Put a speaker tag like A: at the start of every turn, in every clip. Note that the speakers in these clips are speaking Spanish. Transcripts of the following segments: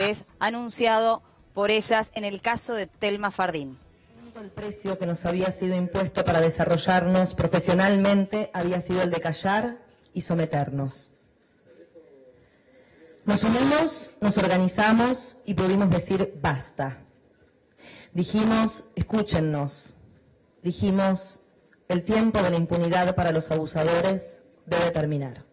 A: es anunciado por ellas en el caso de Telma Fardín.
B: El precio que nos había sido impuesto para desarrollarnos profesionalmente había sido el de callar y someternos. Nos unimos, nos organizamos y pudimos decir basta. Dijimos, escúchennos. Dijimos, el tiempo de la impunidad para los abusadores debe terminar.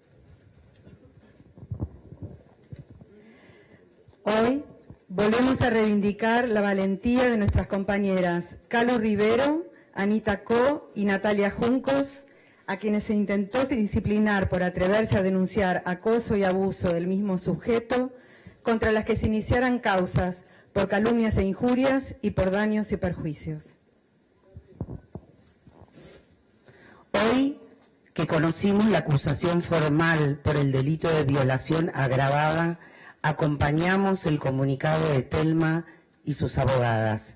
C: Hoy volvemos a reivindicar la valentía de nuestras compañeras Calu Rivero, Anita Co y Natalia Juncos, a quienes se intentó disciplinar por atreverse a denunciar acoso y abuso del mismo sujeto, contra las que se iniciaran causas por calumnias e injurias y por daños y perjuicios.
D: Hoy que conocimos la acusación formal por el delito de violación agravada, acompañamos el comunicado de Telma y sus abogadas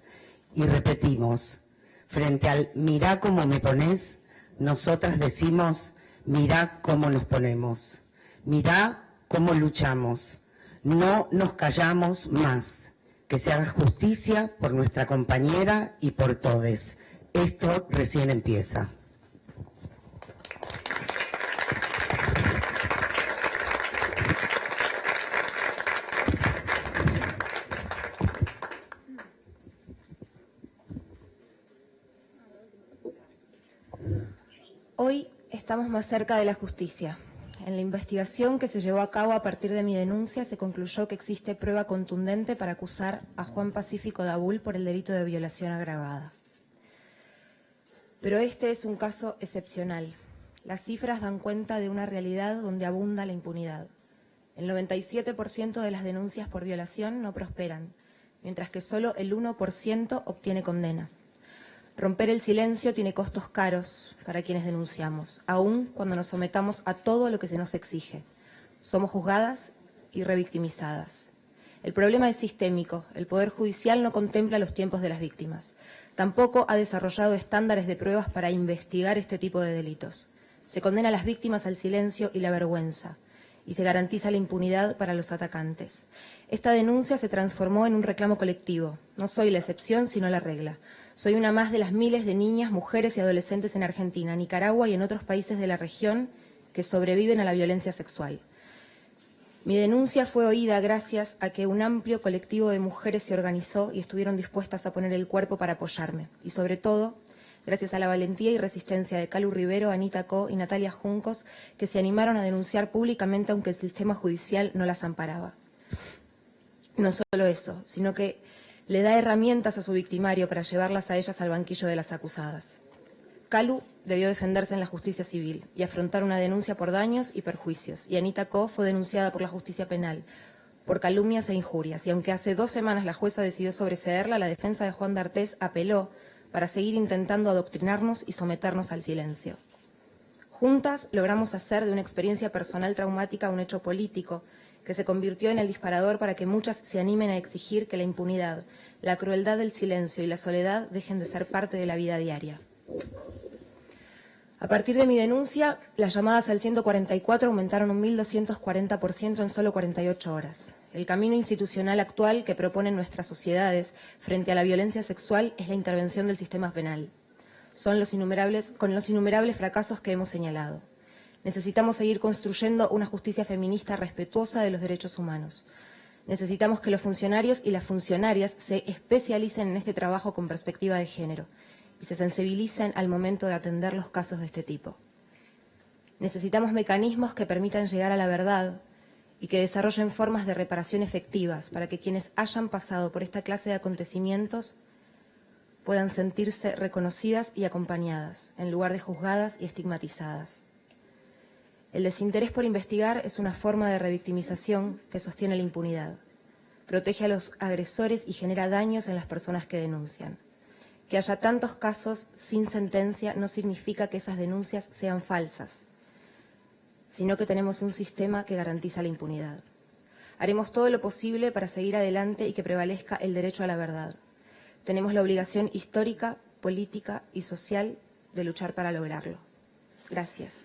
D: y repetimos, frente al mirá cómo me ponés, nosotras decimos, mirá cómo nos ponemos, mirá cómo luchamos, no nos callamos más, que se haga justicia por nuestra compañera y por todes. Esto recién empieza.
E: Hoy estamos más cerca de la justicia. En la investigación que se llevó a cabo a partir de mi denuncia se concluyó que existe prueba contundente para acusar a Juan Pacífico Dabul por el delito de violación agravada. Pero este es un caso excepcional. Las cifras dan cuenta de una realidad donde abunda la impunidad. El 97% de las denuncias por violación no prosperan, mientras que solo el 1% obtiene condena. Romper el silencio tiene costos caros para quienes denunciamos, aun cuando nos sometamos a todo lo que se nos exige. Somos juzgadas y revictimizadas. El problema es sistémico. El Poder Judicial no contempla los tiempos de las víctimas. Tampoco ha desarrollado estándares de pruebas para investigar este tipo de delitos. Se condena a las víctimas al silencio y la vergüenza, y se garantiza la impunidad para los atacantes. Esta denuncia se transformó en un reclamo colectivo. No soy la excepción, sino la regla. Soy una más de las miles de niñas, mujeres y adolescentes en Argentina, Nicaragua y en otros países de la región que sobreviven a la violencia sexual. Mi denuncia fue oída gracias a que un amplio colectivo de mujeres se organizó y estuvieron dispuestas a poner el cuerpo para apoyarme. Y sobre todo, gracias a la valentía y resistencia de Calu Rivero, Anita Co y Natalia Juncos, que se animaron a denunciar públicamente aunque el sistema judicial no las amparaba. No solo eso, sino que le da herramientas a su victimario para llevarlas a ellas al banquillo de las acusadas. Calu debió defenderse en la justicia civil y afrontar una denuncia por daños y perjuicios, y Anita Co fue denunciada por la justicia penal por calumnias e injurias, y aunque hace 2 semanas la jueza decidió sobreseerla, la defensa de Juan D'Artés apeló para seguir intentando adoctrinarnos y someternos al silencio. Juntas logramos hacer de una experiencia personal traumática un hecho político que se convirtió en el disparador para que muchas se animen a exigir que la impunidad, la crueldad del silencio y la soledad dejen de ser parte de la vida diaria. A partir de mi denuncia, las llamadas al 144 aumentaron un 1.240% en solo 48 horas. El camino institucional actual que proponen nuestras sociedades frente a la violencia sexual es la intervención del sistema penal. Con los innumerables fracasos que hemos señalado. Necesitamos seguir construyendo una justicia feminista respetuosa de los derechos humanos. Necesitamos que los funcionarios y las funcionarias se especialicen en este trabajo con perspectiva de género y se sensibilicen al momento de atender los casos de este tipo. Necesitamos mecanismos que permitan llegar a la verdad y que desarrollen formas de reparación efectivas para que quienes hayan pasado por esta clase de acontecimientos puedan sentirse reconocidas y acompañadas, en lugar de juzgadas y estigmatizadas. El desinterés por investigar es una forma de revictimización que sostiene la impunidad. Protege a los agresores y genera daños en las personas que denuncian. Que haya tantos casos sin sentencia no significa que esas denuncias sean falsas, sino que tenemos un sistema que garantiza la impunidad. Haremos todo lo posible para seguir adelante y que prevalezca el derecho a la verdad. Tenemos la obligación histórica, política y social de luchar para lograrlo. Gracias.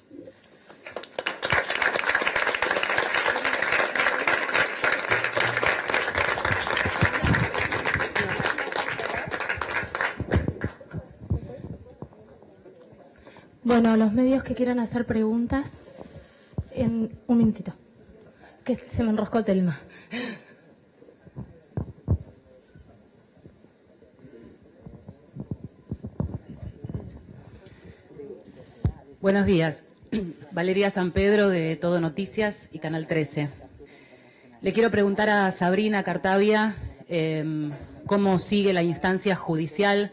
F: Bueno, los medios que quieran hacer preguntas, en un minutito, que se me enroscó Telma.
G: Buenos días. Valeria San Pedro de Todo Noticias y Canal 13. Le quiero preguntar a Sabrina Cartavia cómo sigue la instancia judicial.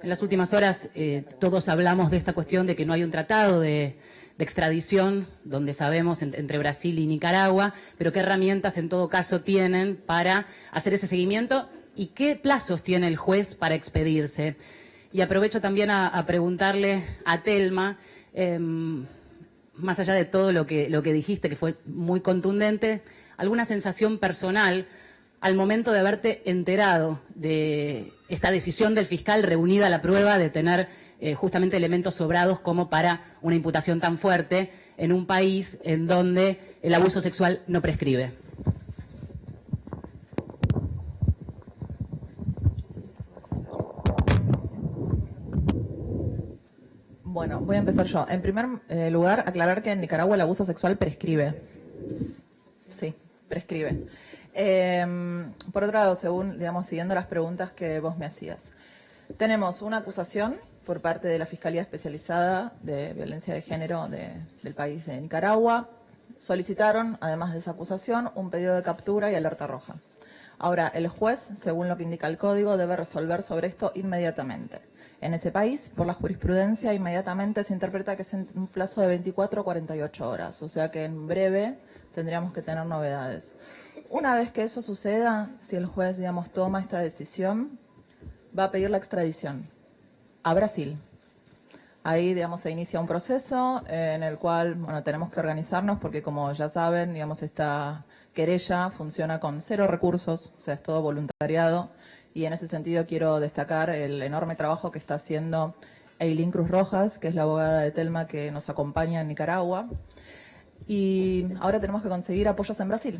G: En las últimas horas todos hablamos de esta cuestión de que no hay un tratado de extradición, donde sabemos entre Brasil y Nicaragua, pero qué herramientas en todo caso tienen para hacer ese seguimiento y qué plazos tiene el juez para expedirse. Y aprovecho también a preguntarle a Telma, más allá de todo lo que dijiste, que fue muy contundente, ¿alguna sensación personal al momento de haberte enterado de esta decisión del fiscal reunida a la prueba de tener justamente elementos sobrados como para una imputación tan fuerte en un país en donde el abuso sexual no prescribe?
H: Bueno, voy a empezar yo. En primer lugar, aclarar que en Nicaragua el abuso sexual prescribe. Sí, prescribe. Por otro lado, según, digamos, siguiendo las preguntas que vos me hacías, tenemos una acusación por parte de la Fiscalía Especializada de Violencia de Género del país de Nicaragua. Solicitaron, además de esa acusación, un pedido de captura y alerta roja. Ahora, el juez, según lo que indica el código, debe resolver sobre esto inmediatamente. En ese país, por la jurisprudencia, inmediatamente se interpreta que es en un plazo de 24 a 48 horas, o sea que en breve tendríamos que tener novedades. Una vez que eso suceda, si el juez, digamos, toma esta decisión, va a pedir la extradición a Brasil. Ahí, digamos, se inicia un proceso en el cual, bueno, tenemos que organizarnos porque, como ya saben, digamos, esta querella funciona con 0 recursos, o sea, es todo voluntariado. Y en ese sentido quiero destacar el enorme trabajo que está haciendo Eileen Cruz Rojas, que es la abogada de Telma que nos acompaña en Nicaragua. Y ahora tenemos que conseguir apoyos en Brasil.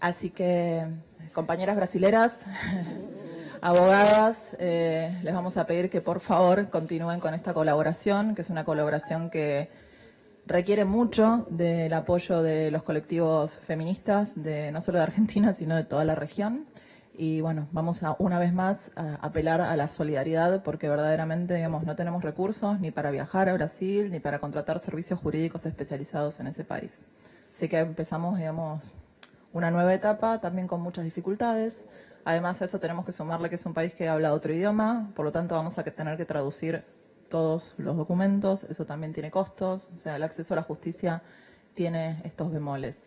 H: Así que, compañeras brasileras, abogadas, les vamos a pedir que por favor continúen con esta colaboración, que es una colaboración que requiere mucho del apoyo de los colectivos feministas, no solo de Argentina, sino de toda la región. Y bueno, vamos a una vez más a apelar a la solidaridad porque verdaderamente, digamos, no tenemos recursos ni para viajar a Brasil ni para contratar servicios jurídicos especializados en ese país. Así que empezamos, digamos, una nueva etapa también con muchas dificultades. Además a eso tenemos que sumarle que es un país que habla otro idioma, por lo tanto vamos a tener que traducir todos los documentos, eso también tiene costos, o sea, el acceso a la justicia tiene estos bemoles.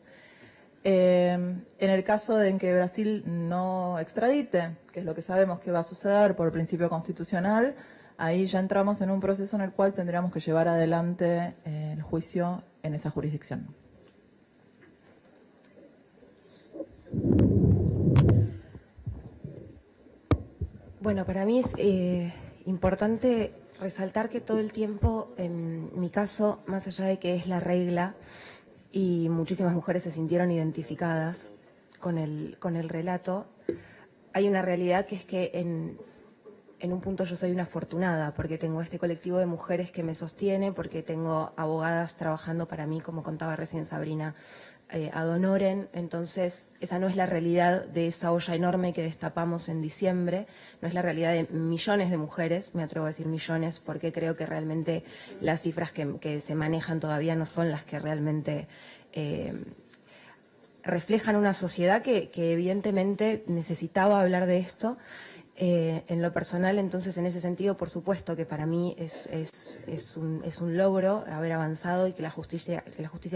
H: En el caso de en que Brasil no extradite, que es lo que sabemos que va a suceder por el principio constitucional, ahí ya entramos en un proceso en el cual tendríamos que llevar adelante el juicio en esa jurisdicción.
E: Bueno, para mí es importante resaltar que todo el tiempo, en mi caso, más allá de que es la regla, y muchísimas mujeres se sintieron identificadas con el relato, hay una realidad que es que en un punto yo soy una afortunada porque tengo este colectivo de mujeres que me sostiene, porque tengo abogadas trabajando para mí, como contaba recién Sabrina, ad honorem. Entonces esa no es la realidad de esa olla enorme que destapamos en diciembre, no es la realidad de millones de mujeres, me atrevo a decir millones, porque creo que realmente las cifras que se manejan todavía no son las que realmente reflejan una sociedad que evidentemente necesitaba hablar de esto. En lo personal, entonces, en ese sentido, por supuesto que para mí es un logro haber avanzado y que la justicia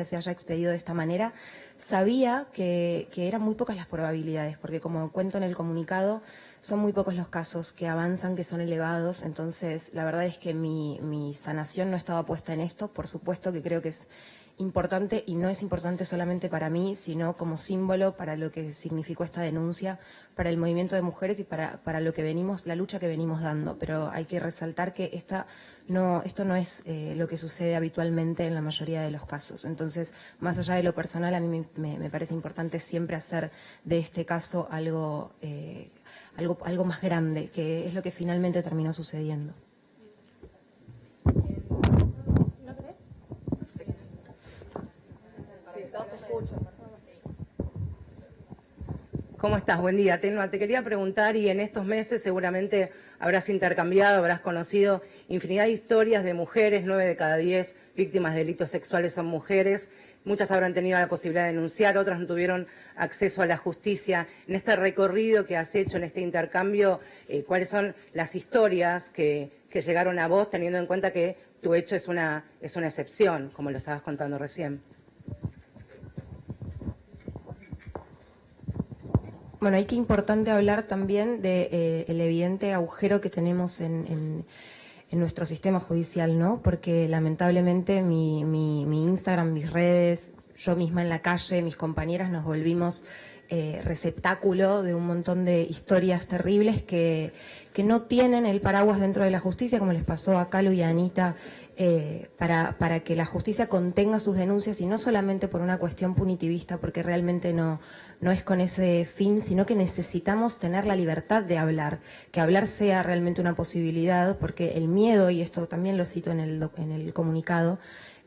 E: se haya expedido de esta manera. Sabía que eran muy pocas las probabilidades, porque como cuento en el comunicado, son muy pocos los casos que avanzan, que son elevados. Entonces, la verdad es que mi sanación no estaba puesta en esto. Por supuesto que creo que es importante, y no es importante solamente para mí, sino como símbolo para lo que significó esta denuncia, para el movimiento de mujeres y para lo que venimos, la lucha que venimos dando. Pero hay que resaltar que esto no es lo que sucede habitualmente en la mayoría de los casos. Entonces, más allá de lo personal, a mí me parece importante siempre hacer de este caso algo más grande, que es lo que finalmente terminó sucediendo.
I: ¿Cómo estás? Buen día. Telma, te quería preguntar, y en estos meses seguramente habrás intercambiado, habrás conocido infinidad de historias de mujeres, 9 de cada 10 víctimas de delitos sexuales son mujeres. Muchas habrán tenido la posibilidad de denunciar, otras no tuvieron acceso a la justicia. En este recorrido que has hecho, en este intercambio, ¿cuáles son las historias que llegaron a vos, teniendo en cuenta que tu hecho es una excepción, como lo estabas contando recién?
E: Bueno, hay que importante hablar también de el evidente agujero que tenemos en nuestro sistema judicial, ¿no? Porque lamentablemente mi Instagram, mis redes, yo misma en la calle, mis compañeras nos volvimos receptáculo de un montón de historias terribles que no tienen el paraguas dentro de la justicia, como les pasó a Calu y a Anita, para que la justicia contenga sus denuncias, y no solamente por una cuestión punitivista, porque realmente no es con ese fin, sino que necesitamos tener la libertad de hablar, que hablar sea realmente una posibilidad, porque el miedo, y esto también lo cito en el comunicado,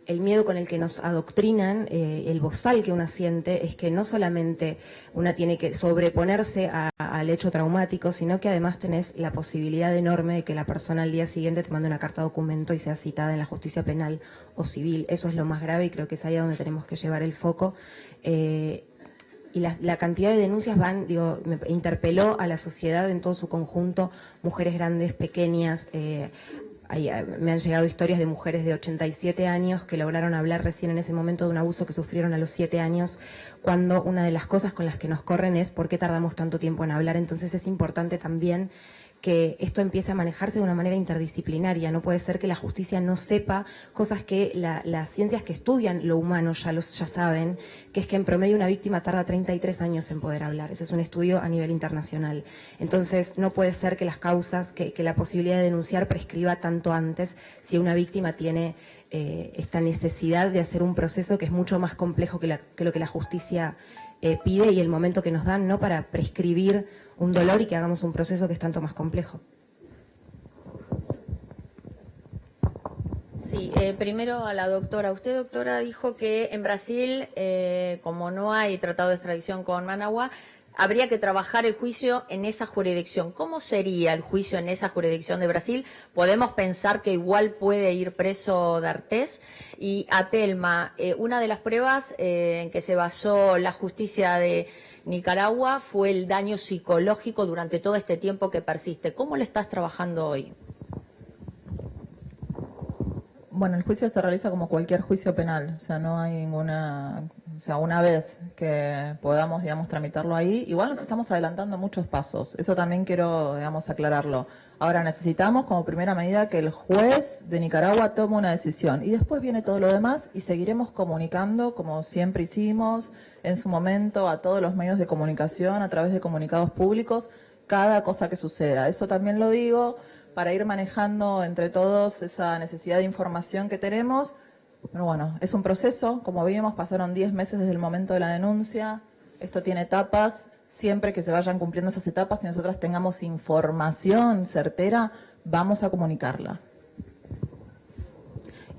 E: el miedo con el que nos adoctrinan, el bozal que una siente, es que no solamente una tiene que sobreponerse al hecho traumático, sino que además tenés la posibilidad enorme de que la persona al día siguiente te mande una carta documento y sea citada en la justicia penal o civil. Eso es lo más grave y creo que es ahí a donde tenemos que llevar el foco. Y la cantidad de denuncias me interpeló a la sociedad en todo su conjunto, mujeres grandes, pequeñas. Me han llegado historias de mujeres de 87 años que lograron hablar recién en ese momento de un abuso que sufrieron a los 7 años, cuando una de las cosas con las que nos corren es ¿por qué tardamos tanto tiempo en hablar? Entonces es importante también que esto empiece a manejarse de una manera interdisciplinaria. No puede ser que la justicia no sepa cosas que las ciencias que estudian lo humano ya saben, que es que en promedio una víctima tarda 33 años en poder hablar. Ese es un estudio a nivel internacional. Entonces no puede ser que las causas, que la posibilidad de denunciar prescriba tanto antes si una víctima tiene esta necesidad de hacer un proceso que es mucho más complejo que lo que la justicia pide, y el momento que nos dan, ¿no?, para prescribir un dolor y que hagamos un proceso que es tanto más complejo.
J: Sí, primero a la doctora. Usted, doctora, dijo que en Brasil, como no hay tratado de extradición con Managua, habría que trabajar el juicio en esa jurisdicción. ¿Cómo sería el juicio en esa jurisdicción de Brasil? ¿Podemos pensar que igual puede ir preso D'Artés? Y a Telma, una de las pruebas en que se basó la justicia de Nicaragua fue el daño psicológico durante todo este tiempo que persiste. ¿Cómo le estás trabajando hoy?
H: Bueno, el juicio se realiza como cualquier juicio penal, o sea, no hay ninguna, o sea, una vez que podamos, digamos, tramitarlo ahí, igual nos estamos adelantando muchos pasos, eso también quiero, digamos, aclararlo. Ahora necesitamos como primera medida que el juez de Nicaragua tome una decisión y después viene todo lo demás y seguiremos comunicando, como siempre hicimos en su momento, a todos los medios de comunicación, a través de comunicados públicos, cada cosa que suceda. Eso también lo digo para ir manejando entre todos esa necesidad de información que tenemos. Pero bueno, es un proceso, como vimos, pasaron 10 meses desde el momento de la denuncia, esto tiene etapas, siempre que se vayan cumpliendo esas etapas y nosotras tengamos información certera, vamos a comunicarla.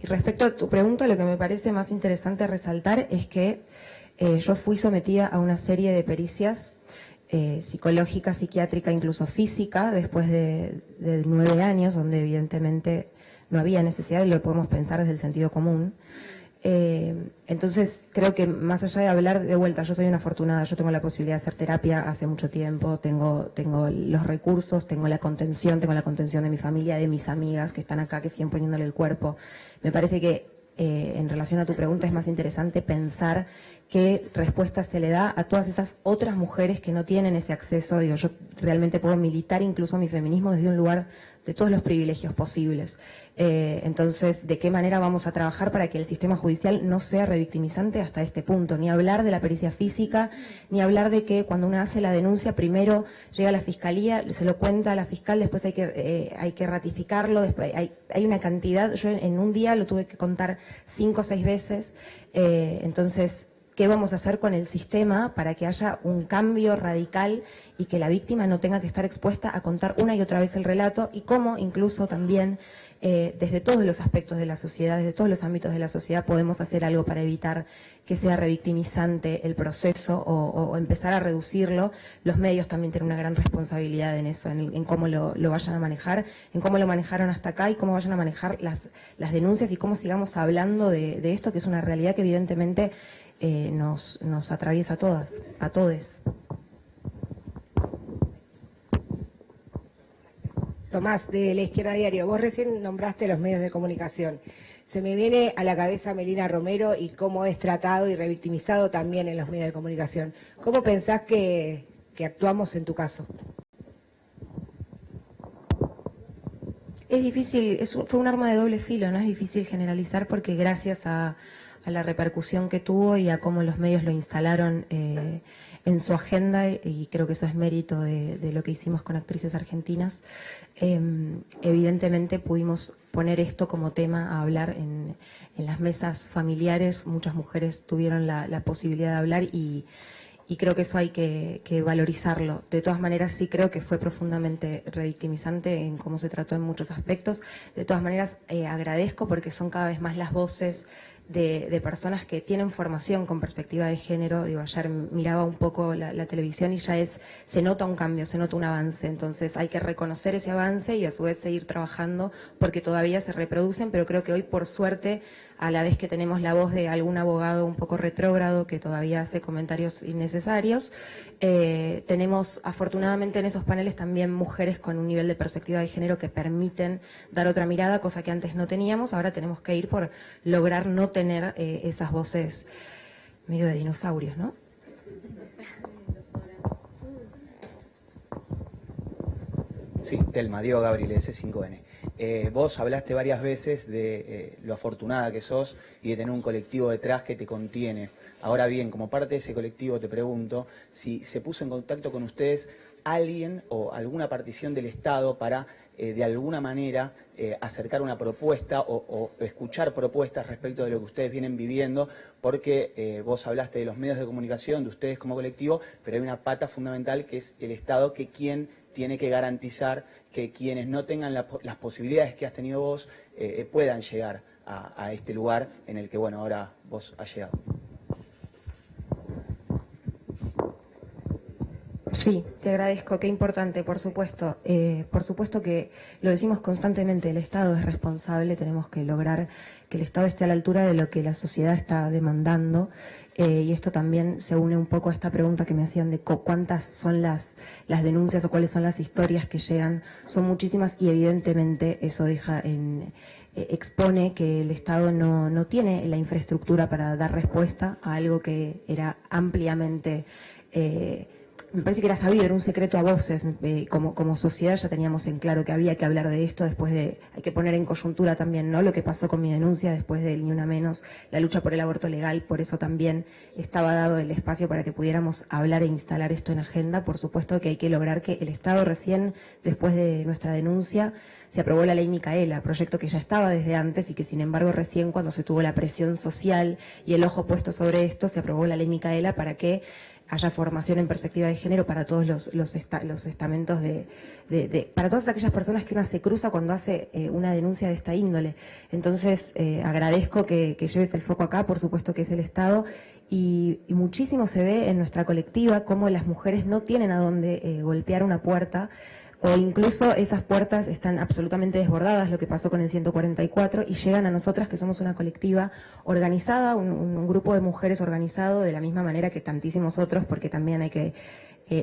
E: Y respecto a tu pregunta, lo que me parece más interesante resaltar es que yo fui sometida a una serie de pericias psicológica, psiquiátrica, incluso física, después de 9 años, donde evidentemente no había necesidad, y lo podemos pensar desde el sentido común. Entonces, creo que más allá de hablar de vuelta, yo soy una afortunada, yo tengo la posibilidad de hacer terapia hace mucho tiempo, tengo los recursos, tengo la contención de mi familia, de mis amigas que están acá, que siguen poniéndole el cuerpo. Me parece que en relación a tu pregunta es más interesante pensar qué respuesta se le da a todas esas otras mujeres que no tienen ese acceso. Digo, yo realmente puedo militar incluso mi feminismo desde un lugar de todos los privilegios posibles. Entonces, ¿de qué manera vamos a trabajar para que el sistema judicial no sea revictimizante hasta este punto? Ni hablar de la pericia física, ni hablar de que cuando uno hace la denuncia, primero llega a la fiscalía, se lo cuenta a la fiscal, después hay que ratificarlo, después hay una cantidad. Yo en un día lo tuve que contar 5 o 6 veces. Entonces, ¿qué vamos a hacer con el sistema para que haya un cambio radical y que la víctima no tenga que estar expuesta a contar una y otra vez el relato? Y cómo incluso también desde todos los aspectos de la sociedad, desde todos los ámbitos de la sociedad, podemos hacer algo para evitar que sea revictimizante el proceso o empezar a reducirlo. Los medios también tienen una gran responsabilidad en eso, en cómo lo vayan a manejar, en cómo lo manejaron hasta acá y cómo vayan a manejar las denuncias y cómo sigamos hablando de esto, que es una realidad que evidentemente nos atraviesa a todas, a todes.
K: Tomás, de La Izquierda Diario, vos recién nombraste los medios de comunicación. Se me viene a la cabeza Melina Romero y cómo es tratado y revictimizado también en los medios de comunicación. ¿Cómo pensás que actuamos en tu caso?
E: Es difícil, fue un arma de doble filo, ¿no? Es difícil generalizar porque gracias a la repercusión que tuvo y a cómo los medios lo instalaron en su agenda, y creo que eso es mérito de lo que hicimos con actrices argentinas, evidentemente pudimos poner esto como tema a hablar en las mesas familiares. Muchas mujeres tuvieron la posibilidad de hablar y creo que eso hay que valorizarlo. De todas maneras, sí creo que fue profundamente revictimizante en cómo se trató en muchos aspectos. De todas maneras, agradezco porque son cada vez más las voces de personas que tienen formación con perspectiva de género. Digo, ayer miraba un poco la televisión y ya se nota un cambio, se nota un avance. Entonces hay que reconocer ese avance y a su vez seguir trabajando porque todavía se reproducen, pero creo que hoy, por suerte, a la vez que tenemos la voz de algún abogado un poco retrógrado que todavía hace comentarios innecesarios, tenemos afortunadamente en esos paneles también mujeres con un nivel de perspectiva de género que permiten dar otra mirada, cosa que antes no teníamos. Ahora tenemos que ir por lograr no tener esas voces medio de dinosaurios, ¿no?
L: Sí, Telma, Diego Gabriel, S5N. Vos hablaste varias veces de lo afortunada que sos y de tener un colectivo detrás que te contiene. Ahora bien, como parte de ese colectivo te pregunto si se puso en contacto con ustedes alguien o alguna partición del Estado para de alguna manera acercar una propuesta o escuchar propuestas respecto de lo que ustedes vienen viviendo, porque vos hablaste de los medios de comunicación, de ustedes como colectivo, pero hay una pata fundamental que es el Estado, que quien tiene que garantizar que quienes no tengan las posibilidades que has tenido vos puedan llegar a este lugar en el que, bueno, ahora vos has llegado.
E: Sí, te agradezco, qué importante, por supuesto. Por supuesto que lo decimos constantemente, el Estado es responsable, tenemos que lograr que el Estado esté a la altura de lo que la sociedad está demandando, y esto también se une un poco a esta pregunta que me hacían de cuántas son las denuncias o cuáles son las historias que llegan. Son muchísimas y evidentemente eso expone que el Estado no tiene la infraestructura para dar respuesta a algo que era ampliamente... me parece que era sabido, era un secreto a voces. Como sociedad ya teníamos en claro que había que hablar de esto después de, hay que poner en coyuntura también, ¿no?, lo que pasó con mi denuncia después del Ni Una Menos, la lucha por el aborto legal. Por eso también estaba dado el espacio para que pudiéramos hablar e instalar esto en agenda. Por supuesto que hay que lograr que el Estado, recién después de nuestra denuncia, se aprobó la ley Micaela, proyecto que ya estaba desde antes y que sin embargo recién, cuando se tuvo la presión social y el ojo puesto sobre esto, se aprobó la ley Micaela para que haya formación en perspectiva de género para todos los estamentos para todas aquellas personas que uno se cruza cuando hace una denuncia de esta índole. Entonces, agradezco que lleves el foco acá, por supuesto que es el Estado, y muchísimo se ve en nuestra colectiva cómo las mujeres no tienen a dónde golpear una puerta, o incluso esas puertas están absolutamente desbordadas, lo que pasó con el 144, y llegan a nosotras, que somos una colectiva organizada, un grupo de mujeres organizado de la misma manera que tantísimos otros, porque también hay que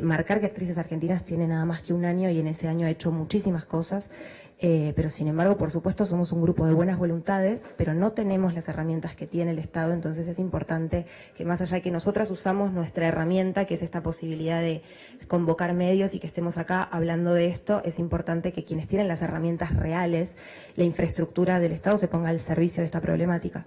E: marcar que Actrices Argentinas tiene nada más que un año y en ese año ha hecho muchísimas cosas, pero sin embargo, por supuesto, somos un grupo de buenas voluntades, pero no tenemos las herramientas que tiene el Estado. Entonces es importante que, más allá de que nosotras usamos nuestra herramienta, que es esta posibilidad de convocar medios y que estemos acá hablando de esto, es importante que quienes tienen las herramientas reales, la infraestructura del Estado, se ponga al servicio de esta problemática.